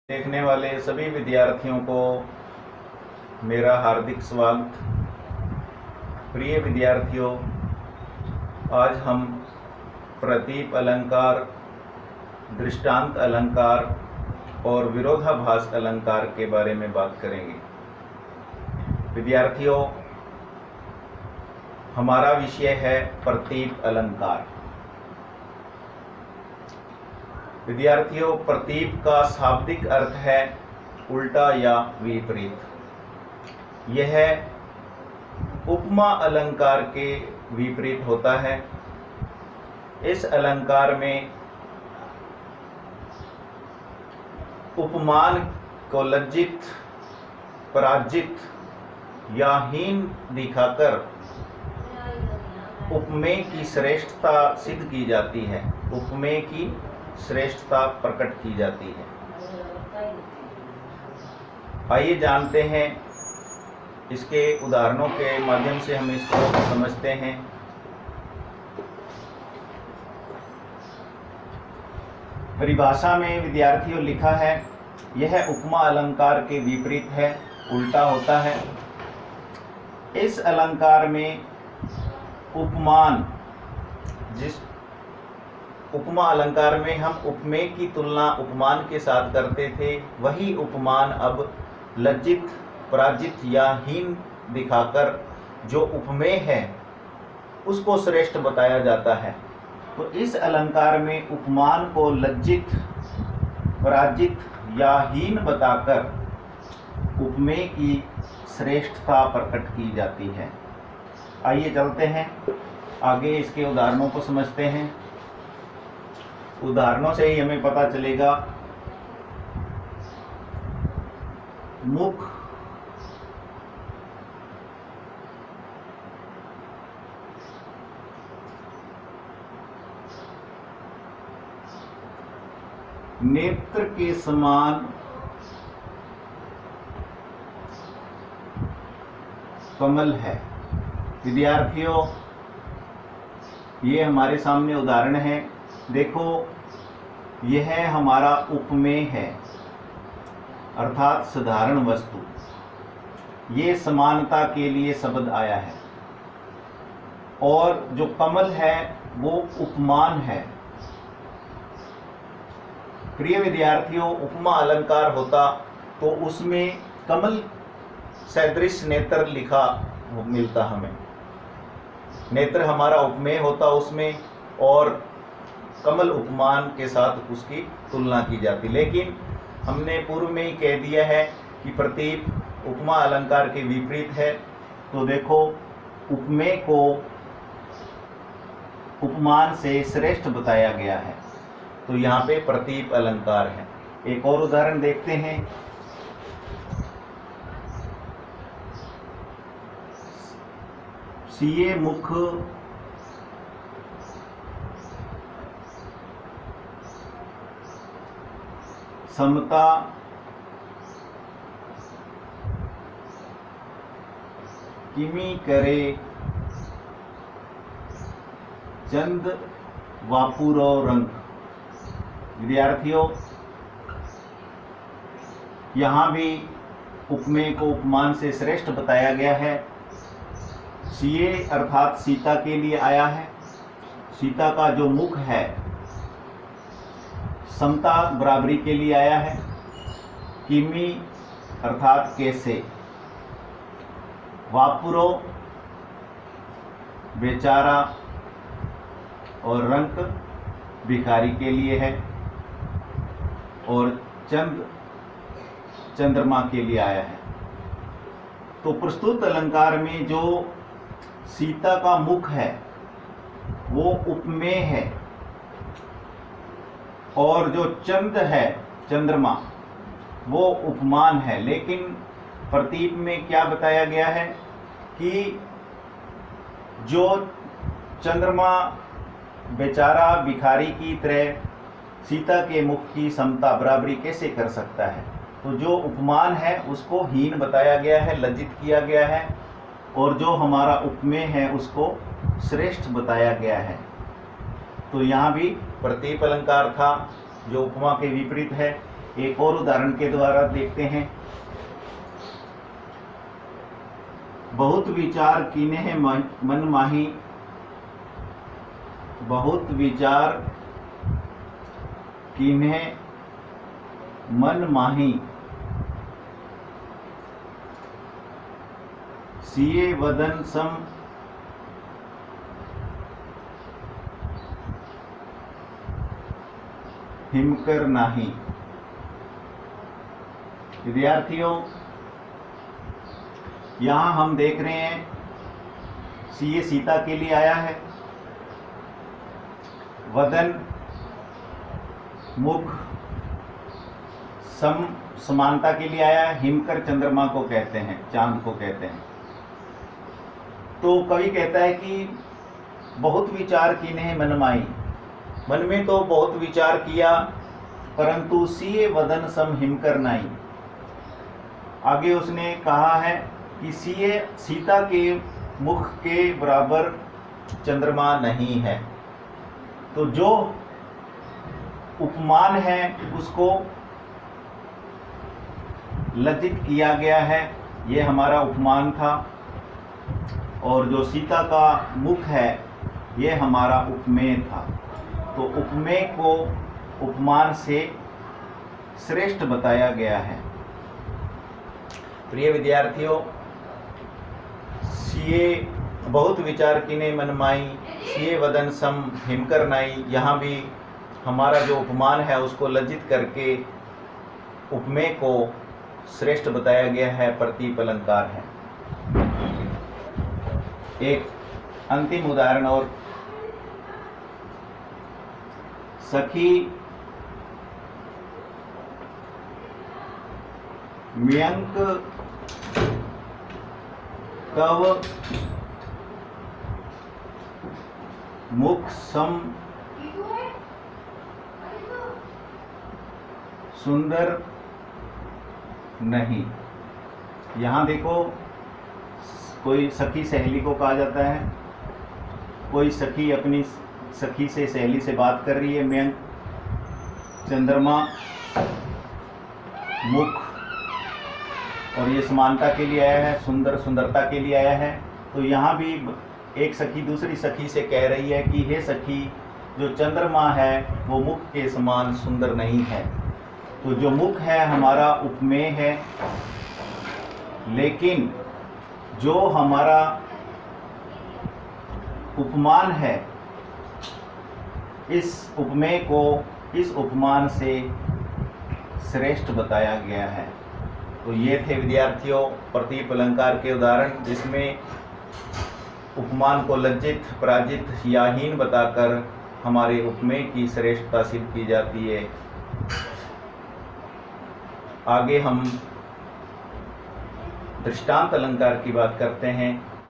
देखने वाले सभी विद्यार्थियों को मेरा हार्दिक स्वागत। प्रिय विद्यार्थियों, आज हम प्रतीप अलंकार, दृष्टांत अलंकार और विरोधाभास अलंकार के बारे में बात करेंगे। विद्यार्थियों, हमारा विषय है प्रतीप अलंकार। विद्यार्थियों, प्रतीप का शाब्दिक अर्थ है उल्टा या विपरीत। यह उपमा अलंकार के विपरीत होता है। इस अलंकार में उपमान को लज्जित, पराजित या हीन दिखाकर उपमेय की श्रेष्ठता सिद्ध की जाती है, उपमेय की श्रेष्ठता प्रकट की जाती है। आइए जानते हैं, इसके उदाहरणों के माध्यम से हम इसको समझते हैं। परिभाषा में विद्यार्थियों लिखा है, यह उपमा अलंकार के विपरीत है, उल्टा होता है। इस अलंकार में उपमान, जिस उपमा अलंकार में हम उपमेय की तुलना उपमान के साथ करते थे, वही उपमान अब लज्जित, पराजित या हीन दिखाकर जो उपमेय है उसको श्रेष्ठ बताया जाता है। तो इस अलंकार में उपमान को लज्जित, पराजित या हीन बताकर उपमेय की श्रेष्ठता प्रकट की जाती है। आइए चलते हैं आगे, इसके उदाहरणों को समझते हैं। उदाहरणों से ही हमें पता चलेगा। मुख, नेत्र के समान कमल है। विद्यार्थियों, ये हमारे सामने उदाहरण है। देखो, यह हमारा उपमेय है, अर्थात साधारण वस्तु। ये समानता के लिए शब्द आया है, और जो कमल है वो उपमान है। प्रिय विद्यार्थियों, उपमा अलंकार होता तो उसमें कमल सदृश नेत्र लिखा मिलता हमें। नेत्र हमारा उपमेय होता उसमें, और कमल उपमान के साथ उसकी तुलना की जाती। लेकिन हमने पूर्व में ही कह दिया है कि प्रतीप उपमा अलंकार के विपरीत है। तो देखो, उपमेय को उपमान से श्रेष्ठ बताया गया है, तो यहाँ पे प्रतीप अलंकार है। एक और उदाहरण देखते हैं। सिए मुख, समता, किमी करे चंद वापुरो रंग। विद्यार्थियों, यहाँ भी उपमेय को उपमान से श्रेष्ठ बताया गया है। सिए अर्थात सीता के लिए आया है। सीता का जो मुख है, समता बराबरी के लिए आया है। किमी अर्थात कैसे। वापुरो बेचारा, और रंक भिखारी के लिए है, और चंद चंद्रमा के लिए आया है। तो प्रस्तुत अलंकार में जो सीता का मुख है वो उपमेय है, और जो चंद है, चंद्रमा, वो उपमान है। लेकिन प्रतीप में क्या बताया गया है कि जो चंद्रमा बेचारा भिखारी की तरह सीता के मुख की समता बराबरी कैसे कर सकता है। तो जो उपमान है उसको हीन बताया गया है, लज्जित किया गया है, और जो हमारा उपमेय है उसको श्रेष्ठ बताया गया है। तो यहाँ भी प्रतीप अलंकार था जो उपमा के विपरीत है। एक और उदाहरण के द्वारा देखते हैं। बहुत विचार कीन्हे मन माही, बहुत विचार कीन्हे मन माही, सिए वदन सम हिमकर नाही। विद्यार्थियों, यहां हम देख रहे हैं सीए सीता के लिए आया है, वदन मुख सम समानता के लिए आया है, हिमकर चंद्रमा को कहते हैं, चांद को कहते हैं। तो कवि कहता है कि बहुत विचार कीन्हे मन माही, मन में तो बहुत विचार किया परंतु सिए वदन सम हिमकर नाही। आगे उसने कहा है कि सिए सीता के मुख के बराबर चंद्रमा नहीं है। तो जो उपमान है उसको लज्जित किया गया है, ये हमारा उपमान था। और जो सीता का मुख है ये हमारा उपमेय था। तो उपमेय को उपमान से श्रेष्ठ बताया गया है। प्रिय विद्यार्थियों, सिए बहुत विचार कीन्हे मन माही, सिए वदन सम हिमकर नाई, यहाँ भी हमारा जो उपमान है उसको लज्जित करके उपमेय को श्रेष्ठ बताया गया है, प्रतीप अलंकार है। एक अंतिम उदाहरण और, सखी मयंक कव मुख सम सुंदर नहीं। यहाँ देखो, कोई सखी सहेली को कहा जाता है, कोई सखी अपनी सखी से सहेली से बात कर रही है। मयंक चंद्रमा मुख, और ये समानता के लिए आया है, सुंदर सुंदरता के लिए आया है। तो यहाँ भी एक सखी दूसरी सखी से कह रही है कि हे सखी, जो चंद्रमा है वो मुख के समान सुंदर नहीं है। तो जो मुख है हमारा उपमेय है, लेकिन जो हमारा उपमान है, इस उपमेय को इस उपमान से श्रेष्ठ बताया गया है। तो ये थे विद्यार्थियों प्रतीप अलंकार के उदाहरण, जिसमें उपमान को लज्जित, पराजित या हीन बताकर हमारे उपमेय की श्रेष्ठता सिद्ध की जाती है। आगे हम दृष्टांत अलंकार की बात करते हैं।